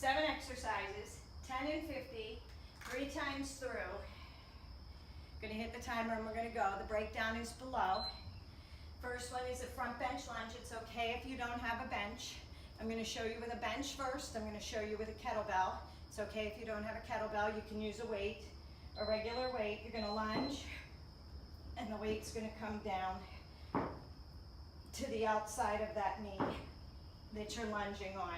7 exercises, 10 and 50, 3 times through. Gonna hit the timer and we're gonna go. The breakdown is below. First one is a front bench lunge. It's okay if you don't have a bench. I'm gonna show you with a bench first. I'm gonna show you with a kettlebell. It's okay if you don't have a kettlebell. You can use a weight, a regular weight. You're gonna lunge and the weight's gonna come down to the outside of that knee that you're lunging on.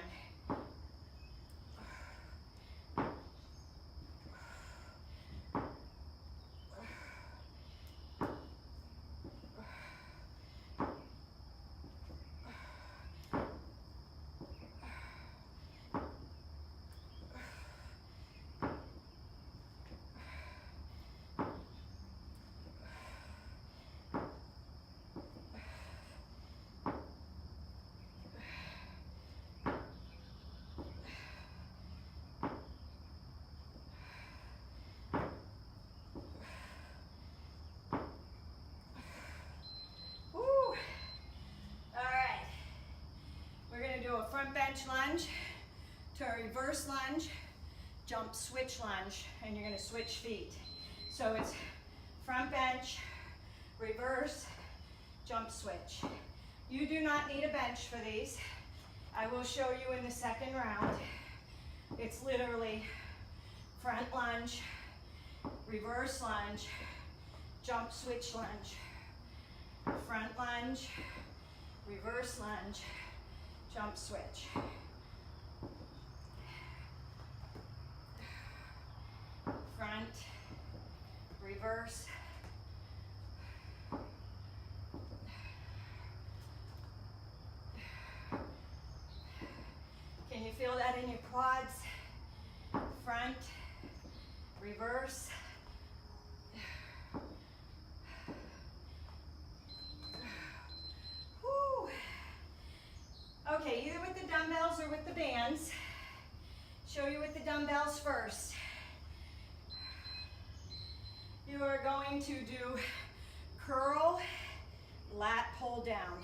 Do a front bench lunge to a reverse lunge, jump switch lunge, and you're going to switch feet. So it's front bench, reverse, jump switch. You do not need a bench for these. I will show you in the second round. It's literally front lunge, reverse lunge, jump switch lunge, front lunge, reverse lunge, jump switch. Front, reverse. Can you feel that in your quads? Front, reverse. Okay, either with the dumbbells or with the bands. Show you with the dumbbells first. You are going to do curl, lat pull down.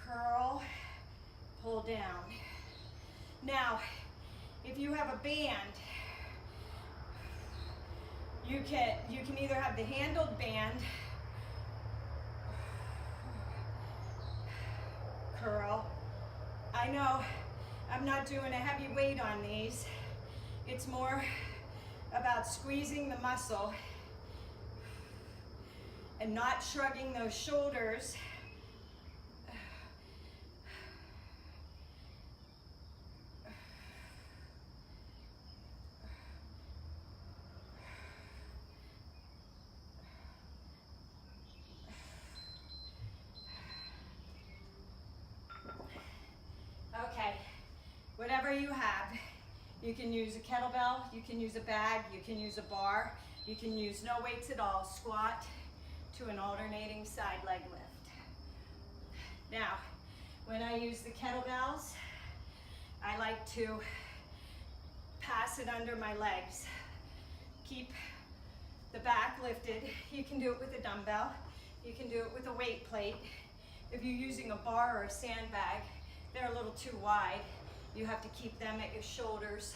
Curl, pull down. Now, if you have a band, you can either have the handled band, curl. I know I'm not doing a heavy weight on these. It's more about squeezing the muscle and not shrugging those shoulders. Okay, whatever you have, you can use a kettlebell, you can use a bag, you can use a bar, you can use no weights at all, squat to an alternating side leg lift. Now, when I use the kettlebells, I like to pass it under my legs. Keep the back lifted. You can do it with a dumbbell, you can do it with a weight plate. If you're using a bar or a sandbag, they're a little too wide. You have to keep them at your shoulders.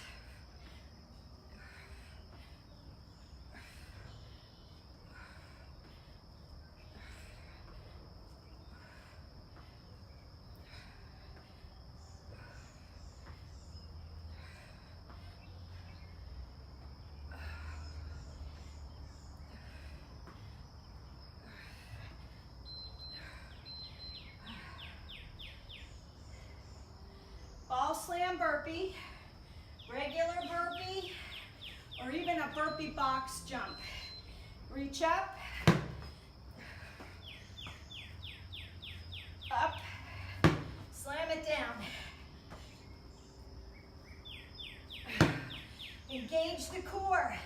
Ball slam burpee, regular burpee, or even a burpee box jump. Reach up, up, slam it down. Engage the core.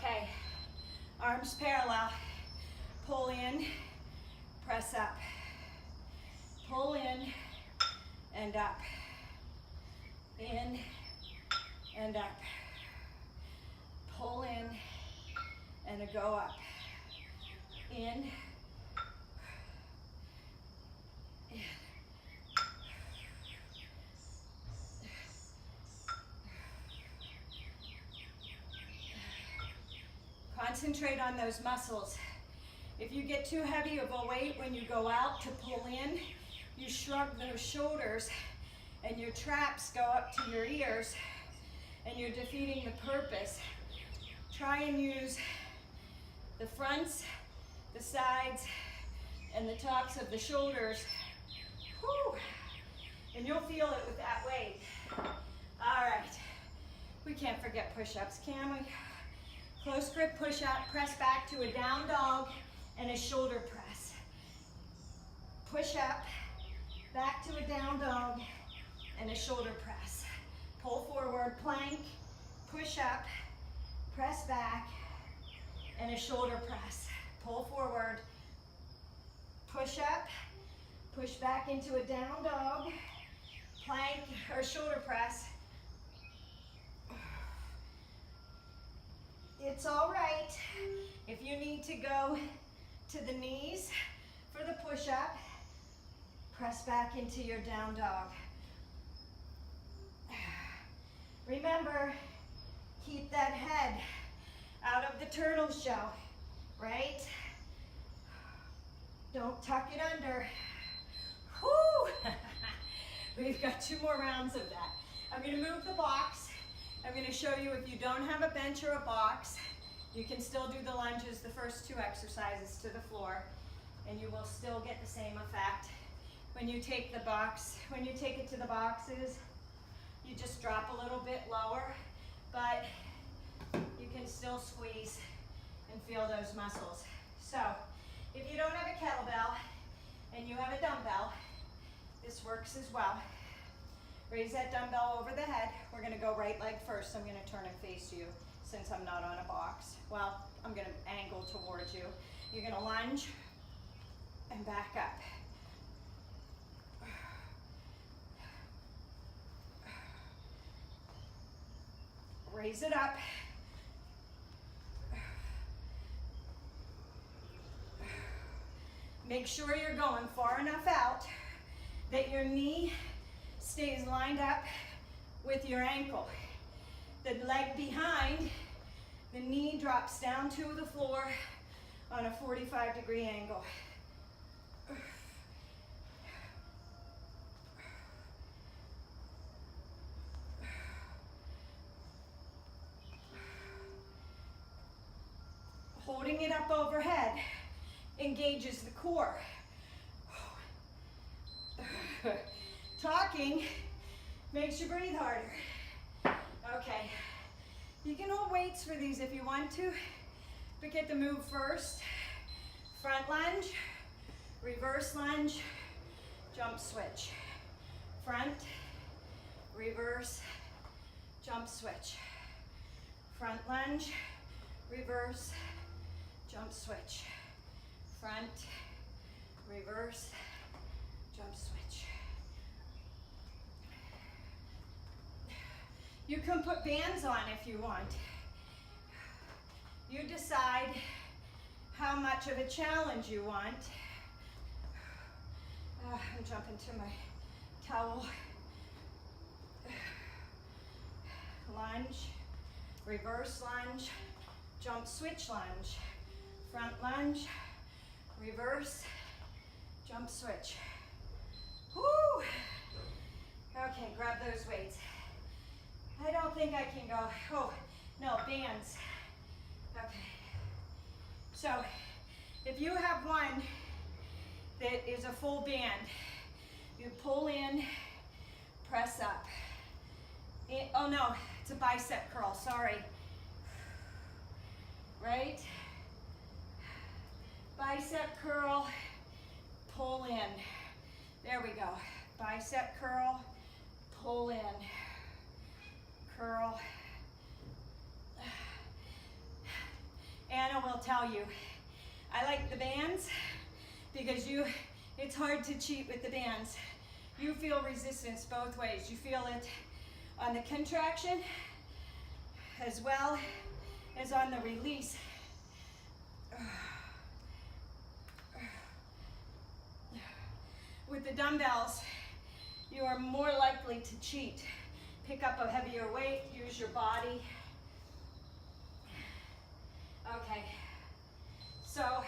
Okay, arms parallel. Pull in, press up. Pull in and up. In and up. Pull in and a go up. In. Concentrate on those muscles. If you get too heavy of a weight when you go out to pull in, you shrug those shoulders and your traps go up to your ears and you're defeating the purpose. Try and use the fronts, the sides, and the tops of the shoulders. Whew. And you'll feel it with that weight. All right. We can't forget push-ups, can we? Close grip push-up, press back to a down dog and a shoulder press. Push up, back to a down dog and a shoulder press. Pull forward, plank, push up, press back, and a shoulder press. Pull forward, push up, push back into a down dog, plank or shoulder press. It's all right if you need to go to the knees for the push-up. Press back into your down dog. Remember, keep that head out of the turtle shell, right? Don't tuck it under. Whoo! We've got 2 more rounds of that. I'm going to move the box. I'm going to show you if you don't have a bench or a box, you can still do the lunges, the first 2 exercises to the floor, and you will still get the same effect. When you take the box, when you take it to the boxes, you just drop a little bit lower, but you can still squeeze and feel those muscles. So, if you don't have a kettlebell and you have a dumbbell, this works as well. Raise that dumbbell over the head. We're gonna go right leg first. I'm gonna turn and face you since I'm not on a box. Well, I'm gonna angle towards you. You're gonna lunge and back up. Raise it up. Make sure you're going far enough out that your knee stays lined up with your ankle. The leg behind, the knee drops down to the floor on a 45-degree angle. Holding it up overhead engages the core. Talking makes you breathe harder. Okay, you can hold weights for these if you want to, but get the move first. Front lunge, reverse lunge, jump switch. Front, reverse, jump switch. Front lunge, reverse, jump switch. Front, reverse, jump switch. You can put bands on if you want. You decide how much of a challenge you want. I'm jumping to my towel. Lunge, reverse lunge, jump switch lunge. Front lunge, reverse, jump switch. Woo! Okay, grab those weights. I don't think I can go, oh, no, bands. Okay. So, if you have one that is a full band, you pull in, press up. Oh no, it's a bicep curl, sorry. Right? Bicep curl, pull in. There we go. Bicep curl, pull in. Curl. Anna will tell you. I like the bands because it's hard to cheat with the bands. You feel resistance both ways. You feel it on the contraction as well as on the release. With the dumbbells, you are more likely to cheat. Pick up a heavier weight, use your body. Okay, so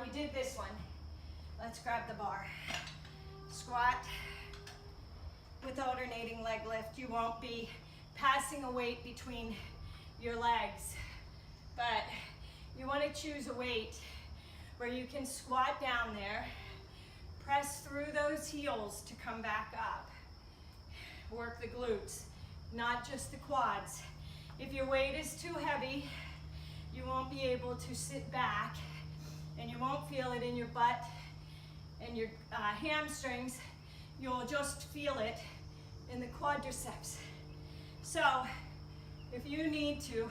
we did this one. Let's grab the bar. Squat with alternating leg lift. You won't be passing a weight between your legs, but you want to choose a weight where you can squat down there, press through those heels to come back up. Work the glutes, not just the quads. If your weight is too heavy, you won't be able to sit back, and you won't feel it in your butt and your hamstrings. You'll just feel it in the quadriceps. So if you need to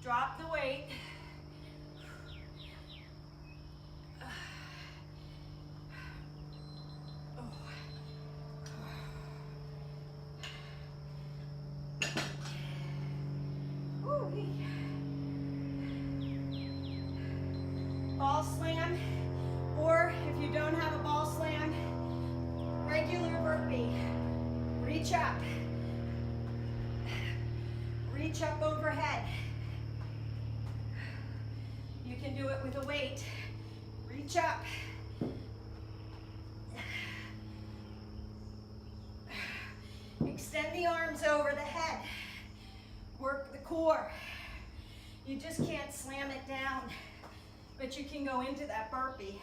drop the weight, ball slam, or if you don't have a ball slam, regular burpee. Reach up overhead. You can do it with a weight. Reach up. Extend the arms over the head. Work the core. You just can't slam it down, but you can go into that burpee.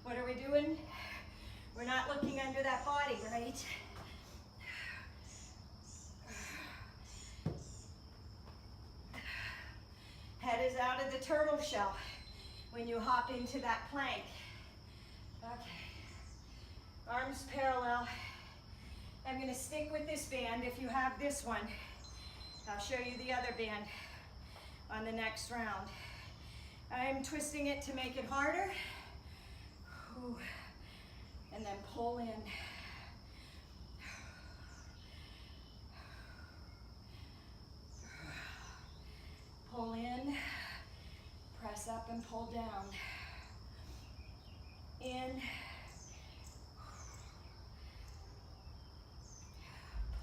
What are we doing? We're not looking under that body, right? Head is out of the turtle shell when you hop into that plank. Okay. Arms parallel. I'm going to stick with this band. If you have this one, I'll show you the other band on the next round. I'm twisting it to make it harder. Ooh. And then pull in. Pull in, press up and pull down. In,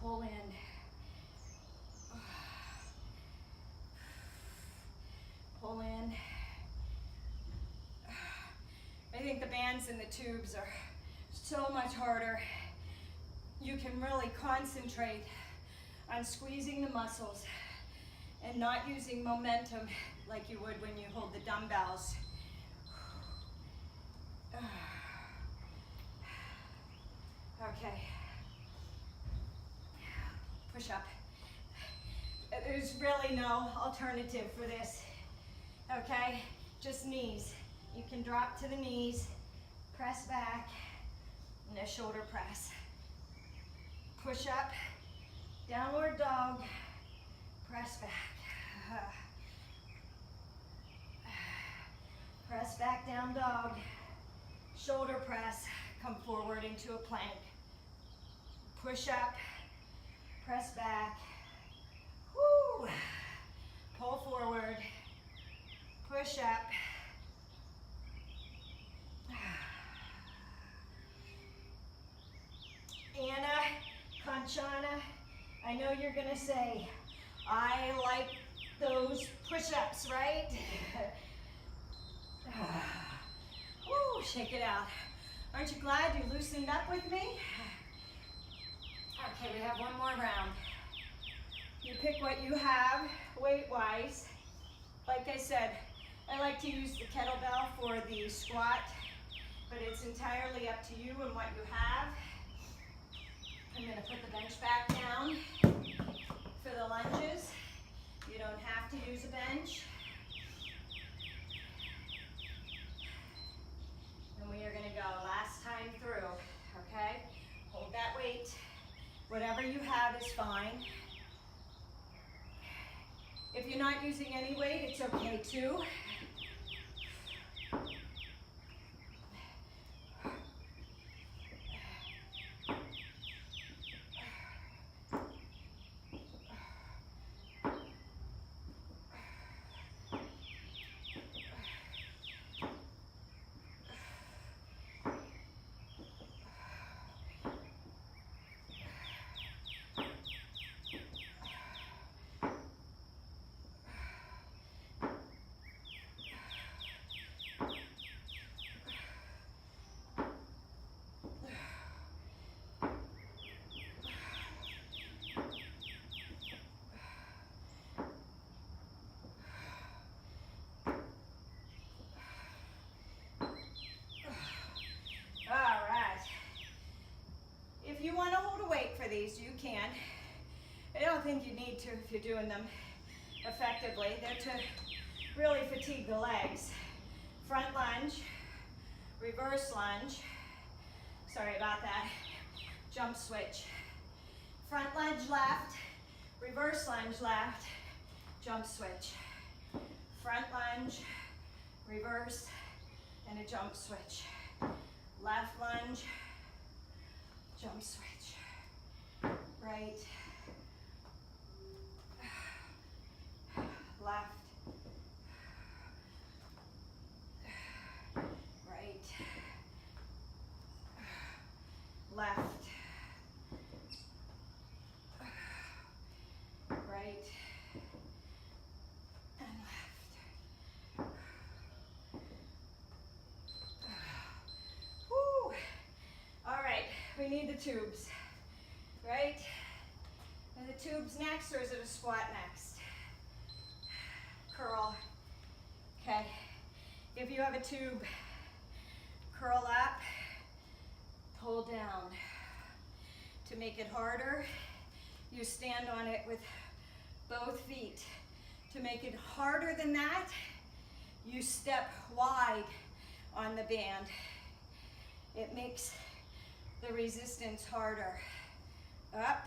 pull in. Pull in. I think the bands and the tubes are so much harder. You can really concentrate on squeezing the muscles and not using momentum like you would when you hold the dumbbells. Okay. Push up. There's really no alternative for this. Okay? Just knees. You can drop to the knees, press back, and a shoulder press. Push up, downward dog, press back. Press back, down dog, shoulder press, come forward into a plank. Push up, press back, woo. Pull forward, push up. Anna, Conchana, I know you're gonna say, I like those push-ups, right? Woo, shake it out. Aren't you glad you loosened up with me? Okay, we have one more round. You pick what you have, weight-wise. Like I said, I like to use the kettlebell for the squat, but it's entirely up to you and what you have. I'm going to put the bench back down for the lunges. You don't have to use a bench. And we are going to go last time through, okay? Hold that weight. Whatever you have is fine. you're not using any weight, it's okay too. If you want to hold a weight for these, you can. I don't think you need to if you're doing them effectively. They're to really fatigue the legs. Front lunge, reverse lunge. Sorry about that. Jump switch. Front lunge left, reverse lunge left, jump switch. Front lunge, reverse, and a jump switch. Left lunge, jump switch. Right, left, right, left, right, and left. Woo. All right, we need the tubes, right? Are the tubes next, or is it a squat next? Curl. Okay. If you have a tube, curl up, pull down. To make it harder, you stand on it with both feet. To make it harder than that, you step wide on the band. It makes the resistance harder. Up,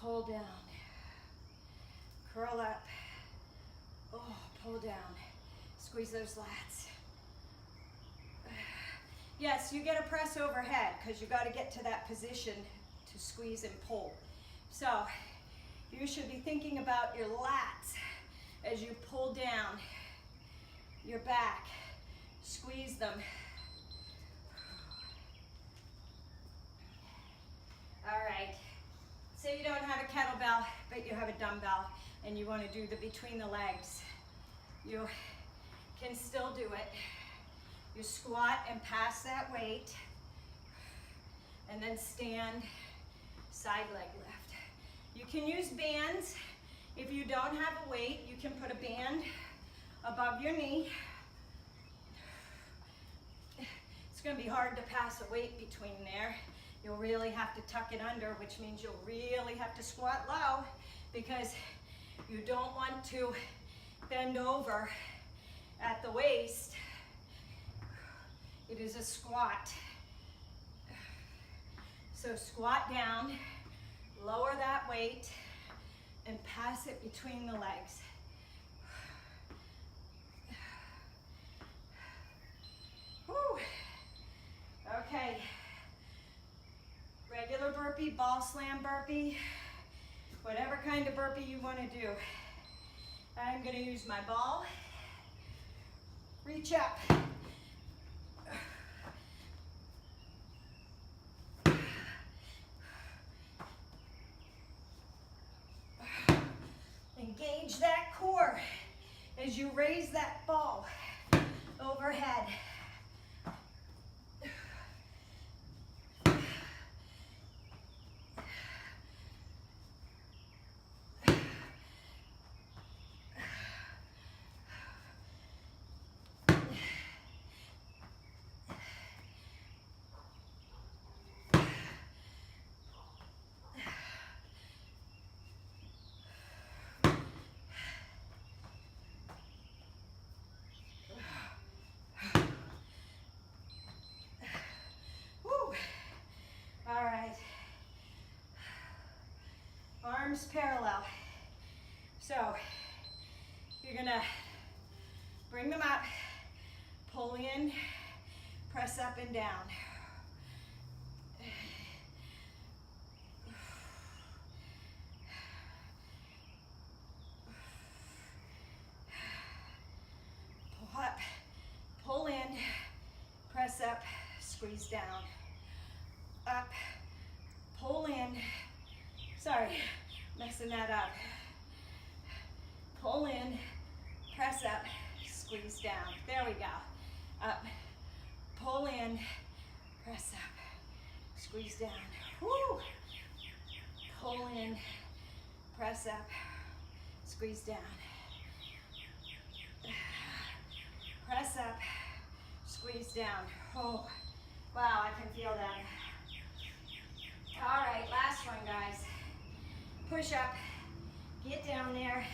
pull down, curl up, oh, pull down, squeeze those lats. Yes, you get a press overhead because you got to get to that position to squeeze and pull. So you should be thinking about your lats as you pull down your back, squeeze them. All right, say you don't have a kettlebell, but you have a dumbbell and you want to do the between the legs. You can still do it. You squat and pass that weight, and then stand, side leg lift. You can use bands. If you don't have a weight, you can put a band above your knee. It's going to be hard to pass a weight between there. You'll really have to tuck it under, which means you'll really have to squat low because you don't want to bend over at the waist. It is a squat. So squat down, lower that weight, and pass it between the legs. Whew. Okay. Regular burpee, ball slam burpee, whatever kind of burpee you want to do. I'm going to use my ball. Reach up. Engage that core as you raise that ball overhead. Arms parallel. So you're gonna bring them up, pull in, press up and down. Pull up, pull in, press up, squeeze down. Up, pull in, sorry, messing that up. Pull in, press up, squeeze down. There we go. Up, pull in, press up, squeeze down. Woo! Pull in, press up, squeeze down. Press up, squeeze down. Oh, wow, I can feel that. All right, last one, guys. Push up, get down there.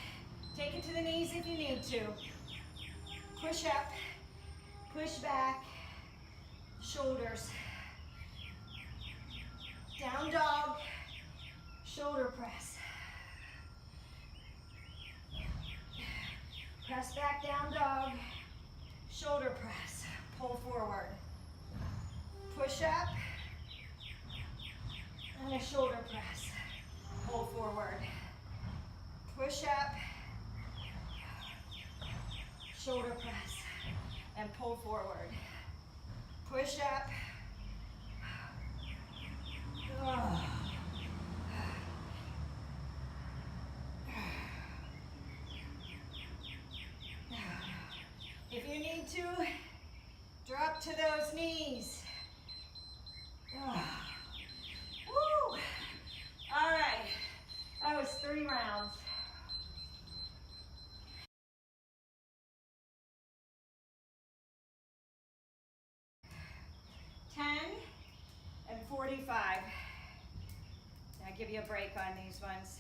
Take it to the knees if you need to. Push up, push back, shoulders. Down dog, shoulder press. Press back, down dog, shoulder press. Pull forward. Push up, and a shoulder press. Pull forward. Push up, shoulder press, and pull forward. Push up. If you need to, drop to those knees. Woo! All right, that was 3 rounds. 10 and 45. I'll give you a break on these ones.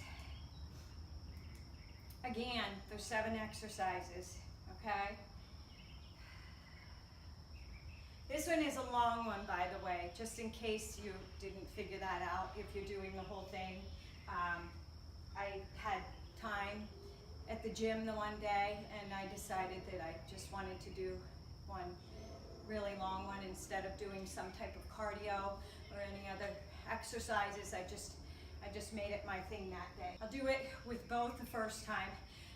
Again, there's 7 exercises, okay? This one is a long one, by the way, just in case you didn't figure that out, if you're doing the whole thing. I had time at the gym the one day, and I decided that I just wanted to do one really long one instead of doing some type of cardio or any other exercises. I just made it my thing that day. I'll do it with both the first time.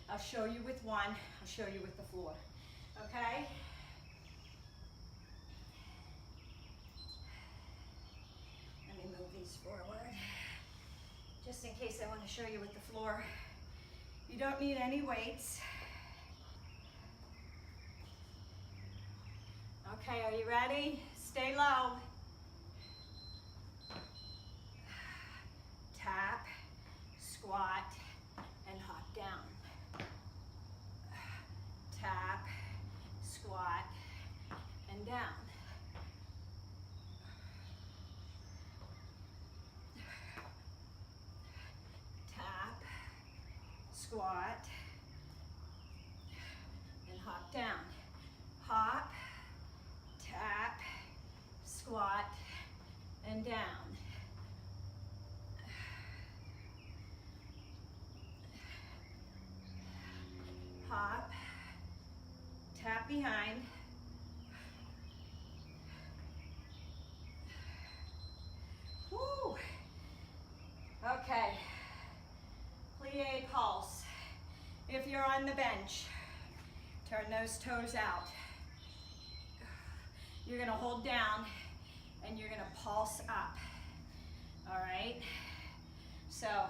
I'll show you with one, I'll show you with the floor, okay? Let me move these forward, just in case I want to show you with the floor. You don't need any weights. Okay, are you ready? Stay low. Tap, squat, and hop down. Tap, squat, and down. Tap, squat, and hop down. Hop, tap, squat, and down. Hop, tap behind. Woo! Okay, Plies Pulse. If you're on the bench, turn those toes out. You're gonna hold down and you're gonna pulse up, all right? So,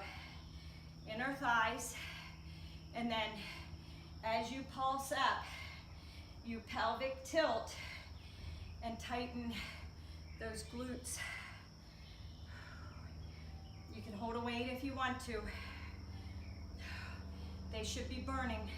inner thighs, and then as you pulse up, you pelvic tilt and tighten those glutes. You can hold a weight if you want to. They should be burning.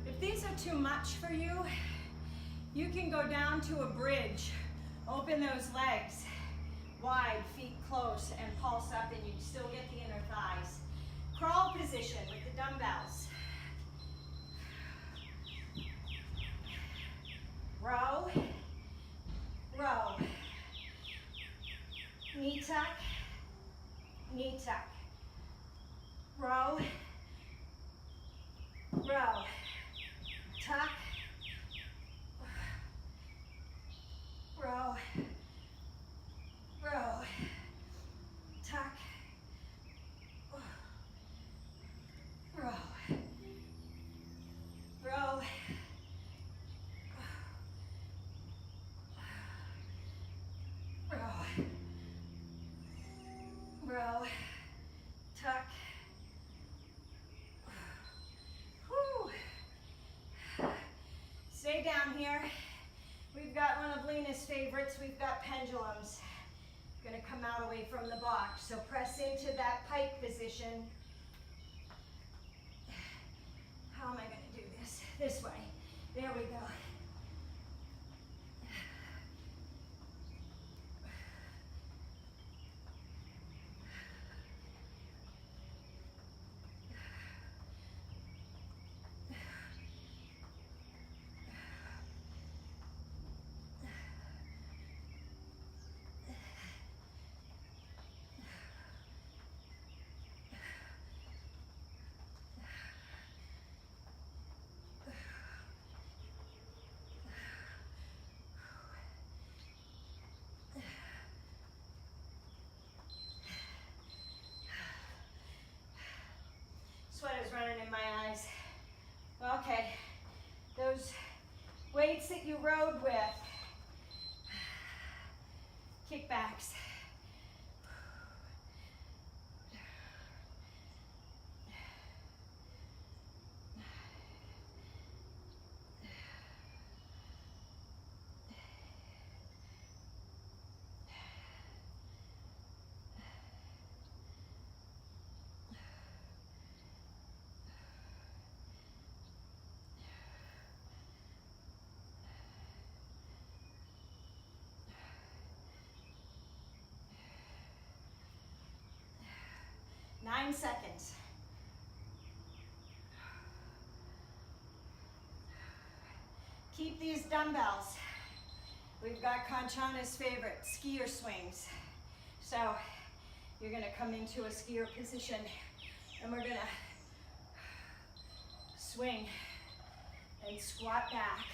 If these are too much for you, you can go down to a bridge, open those legs wide, feet close, and pulse up, and you still get the inner thighs. Crawl position with the dumbbells. knee tuck. Row, row, tuck, row, row, tuck, row, row, row, row, tuck. Whew. Stay down here. We've got one of Lena's favorites. We've got pendulums. Gonna come out away from the box. So press into that pike position. How am I gonna do this? This way. There we go. Sweat is running in my eyes. Okay, those weights that you rode with, kickbacks. Nine seconds. Keep these dumbbells. We've got Conchana's favorite, skier swings. So you're gonna come into a skier position and we're gonna swing and squat back.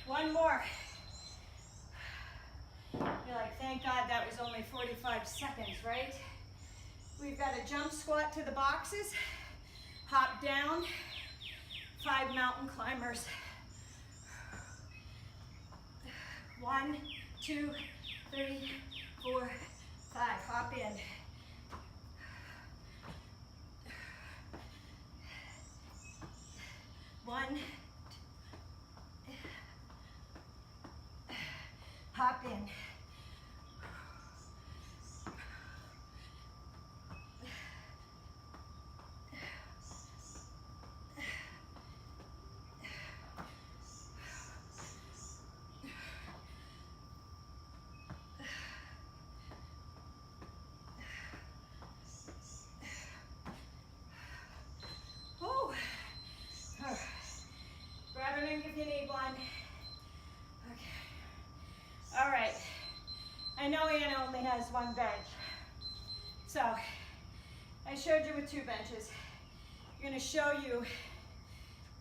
One more. You're like, thank God that was only 45 seconds, right? We've got a jump squat to the boxes, hop down, 5 mountain climbers. 1, 2, 3, 4, 5. Hop in. One. Hop in. Oh. Grab a drink if you need one. All right, I know Anna only has one bench. So I showed you with 2 benches. I'm gonna show you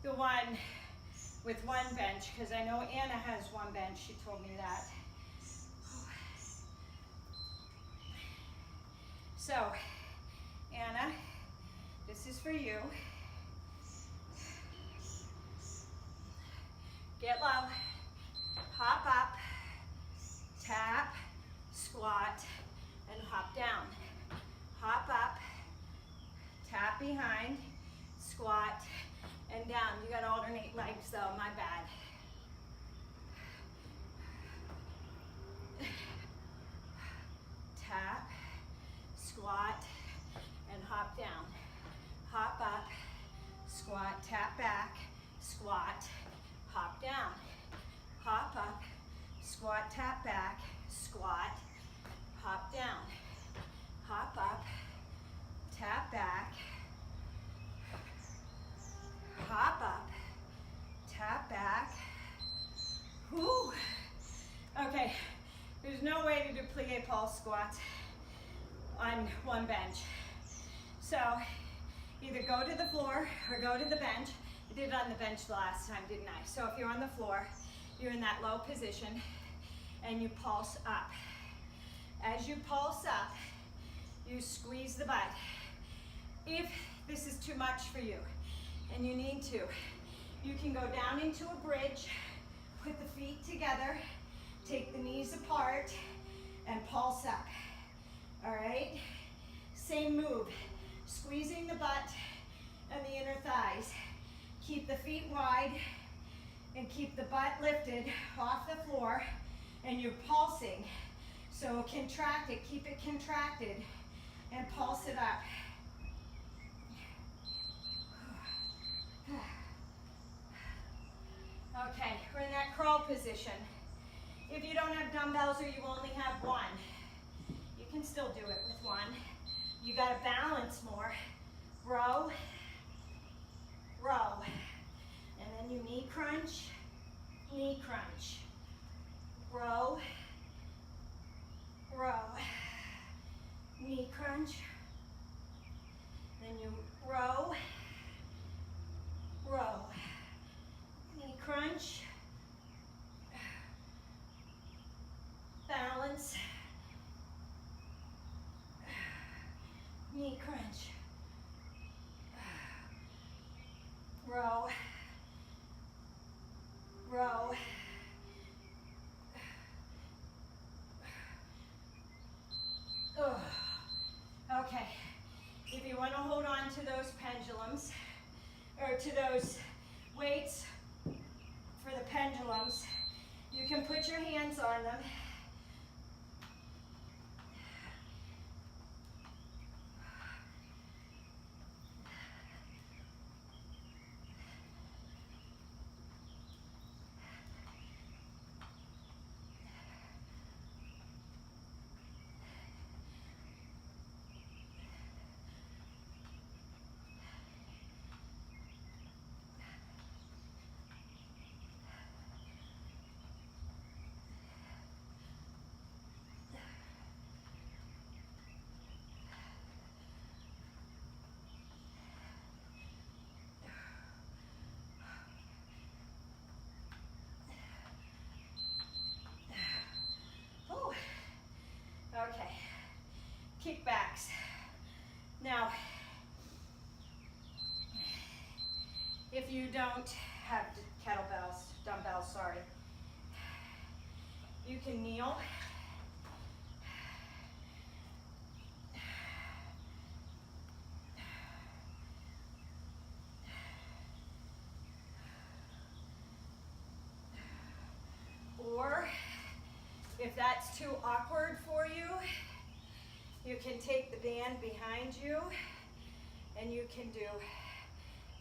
the one with 1 bench because I know Anna has 1 bench, she told me that. So, Anna, this is for you. Get low, hop up, tap, squat, and hop down. Hop up, tap behind, squat, plie pulse squats on one bench. So either go to the floor or go to the bench. I did it on the bench last time, didn't I? So if you're on the floor, you're in that low position and you pulse up. As you pulse up, you squeeze the butt. If this is too much for you and you need to, you can go down into a bridge, put the feet together, take the knees apart, and pulse up. All right? Same move, squeezing the butt and the inner thighs. Keep the feet wide and keep the butt lifted off the floor, and you're pulsing. So contract it, keep it contracted, and pulse it up. Okay, we're in that crawl position. If you don't have dumbbells or you only have one, you can still do it with one. You gotta balance more. Row, row. And then you knee crunch, row, row, knee crunch. Then you row, row, knee crunch, balance, knee crunch, row, row, okay. If you want to hold on to those pendulums, or to those weights for the pendulums, you can put your hands on them. Okay, kickbacks. Now, if you don't have kettlebells, dumbbells, sorry, you can kneel. Or, if that's too awkward for you, you can take the band behind you and you can do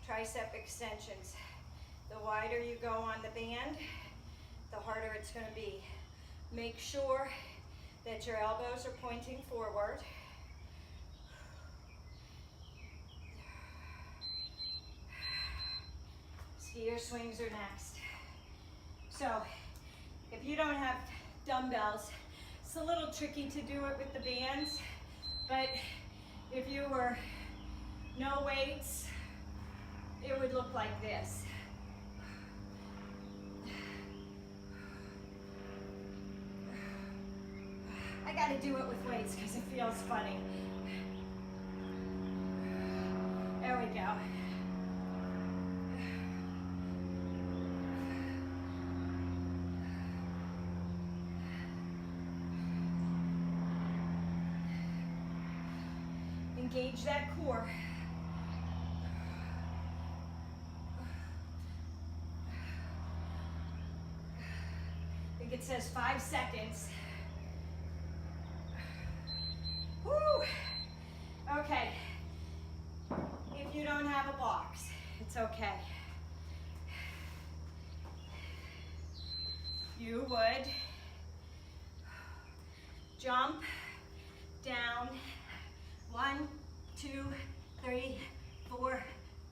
tricep extensions. The wider you go on the band, the harder it's going to be. Make sure that your elbows are pointing forward. Skier swings are next. So, if you don't have dumbbells, it's a little tricky to do it with the bands, but if you were no weights, it would look like this. I gotta do it with weights because it feels funny. There we go. Engage that core. I think it says 5 seconds. Woo! Okay. If you don't have a box, it's okay. You would jump down. 1, 2, 3, 4,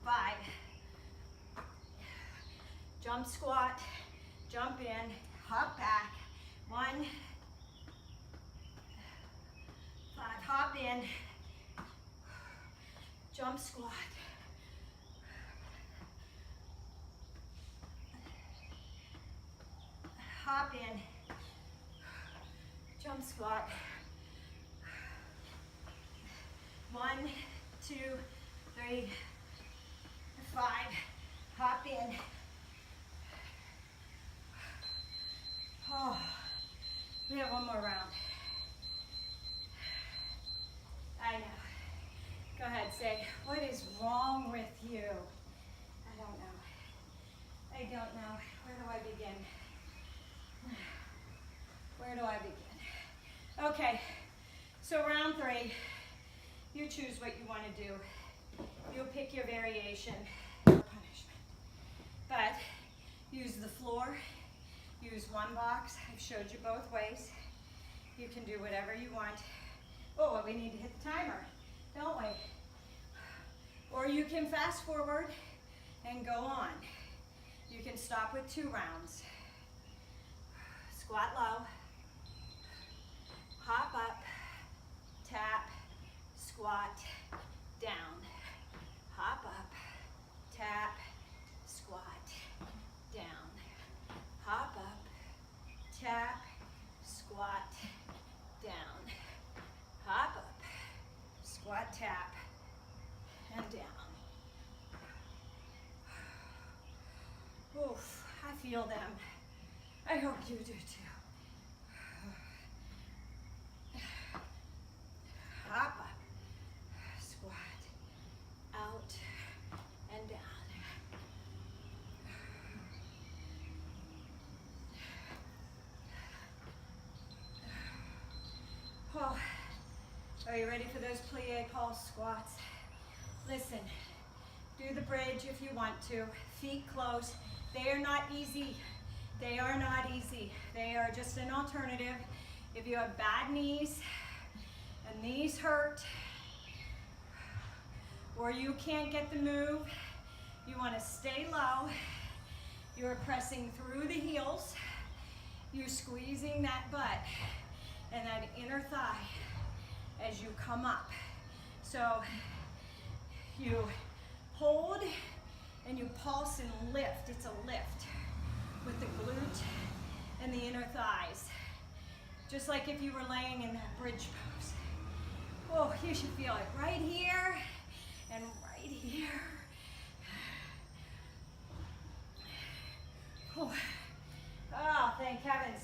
5. Jump squat, jump in, hop back. 1, in, jump squat. Hop in, jump squat. 1, 2, 3, 5, hop in. Oh, we have one more round. I know. Go ahead, say, what is wrong with you? I don't know. I don't know. Where do I begin? Where do I begin? Okay, so round 3, you choose what you want to do. You'll pick your variation or punishment. But use the floor, use one box. I've showed you both ways. You can do whatever you want. Oh, well, we need to hit the timer, don't we? Or you can fast forward and go on. You can stop with 2 rounds. Squat low, hop up, tap, squat, down, hop up, tap, squat, down, hop up, tap, squat, down, hop up, squat, tap, and down. Oof, I feel them. I hope you do too. Hop up, squat, out, and down. Oh, are you ready for those Plies Pulse squats? Listen, do the bridge if you want to. Feet close. They are not easy. They are not easy. They are just an alternative. If you have bad knees and these hurt, or you can't get the move, you want to stay low. You're pressing through the heels. You're squeezing that butt and that inner thigh as you come up. So you hold and you pulse and lift. It's a lift with the glute and the inner thighs. Just like if you were laying in that bridge pose. Oh, you should feel it right here and right here. Oh, oh, thank heavens.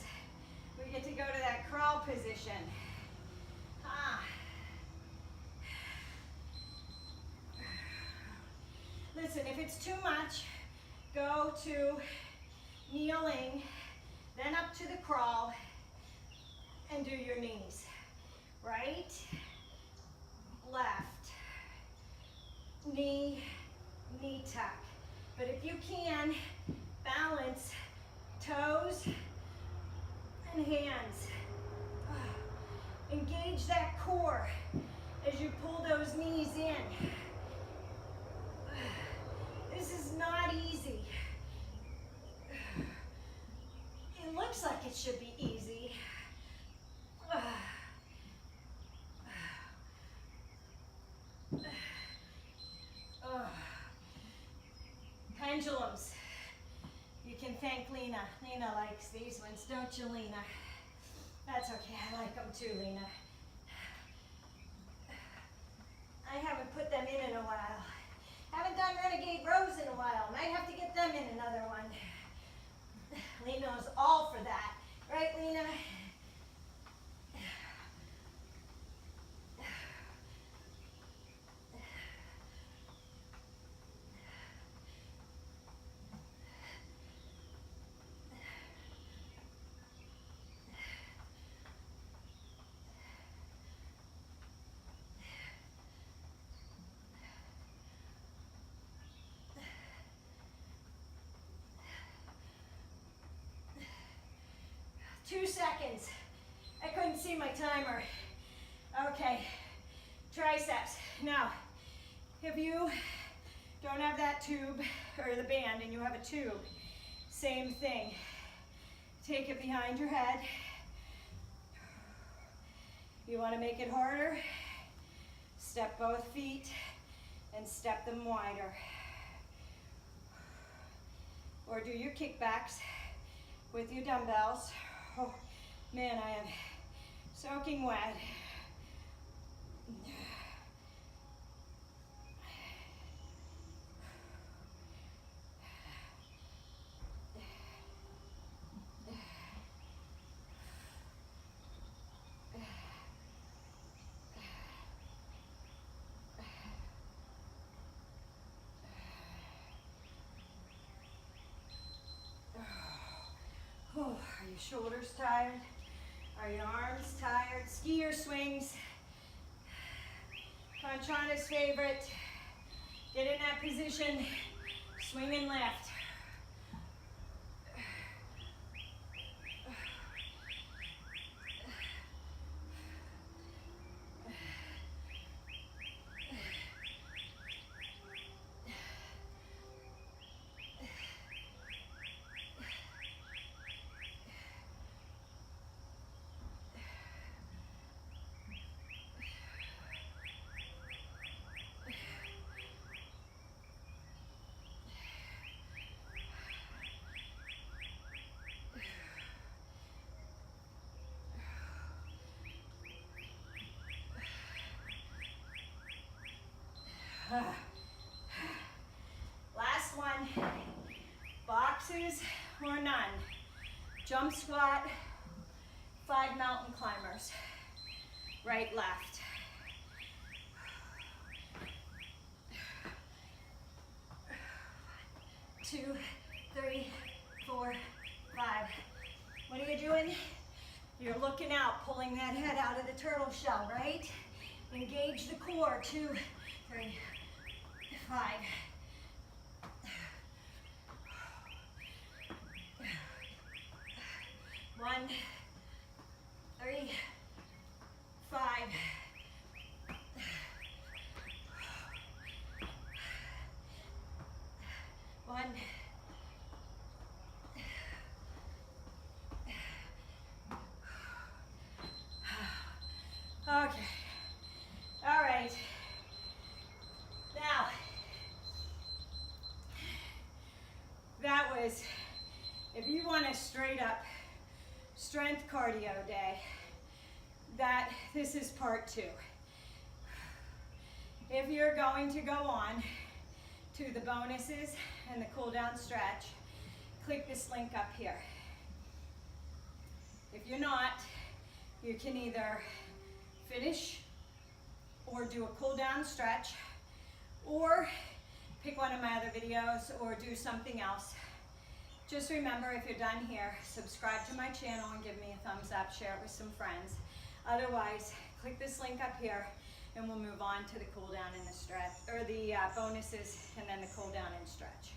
We get to go to that crawl position. Listen, if it's too much, go to kneeling, then up to the crawl, and do your knees. Right, left, knee, knee tuck. But if you can, balance toes and hands. Engage that core as you pull those knees in. This is not easy. It looks like it should be easy. Pendulums. You can thank Lena. Lena likes these ones, don't you, Lena? That's okay, I like them too, Lena. I haven't put them in a while. Haven't done renegade rows in a while. Might have to get them in another one. Lena's all for that. Right, Lena? Two seconds. I couldn't see my timer. Okay, triceps. Now, if you don't have that tube or the band and you have a tube, same thing. Take it behind your head. You want to make it harder? Step both feet and step them wider. Or do your kickbacks with your dumbbells. Oh man, I am soaking wet. Oh, are your shoulders tired? Are your arms tired? Skier swings. Conchana's favorite. Get in that position. Swing and lift. Last one, boxes or none. Jump squat, 5 mountain climbers. Right, left. Two, three, 4, 5. What are you doing? You're looking out, pulling that head out of the turtle shell, right? Engage the core. 2, 3, 5. 1, 3, 5. 1. Okay. All right. Now, that was, if you want a straight up strength cardio day, this is part 2. If you're going to go on to the bonuses and the cool down stretch, click this link up here. If you're not, you can either finish or do a cool down stretch, or pick one of my other videos or do something else. Just remember, if you're done here, subscribe to my channel and give me a thumbs up, share it with some friends. Otherwise, click this link up here and we'll move on to the cool down and the stretch, or the bonuses and then the cool down and stretch.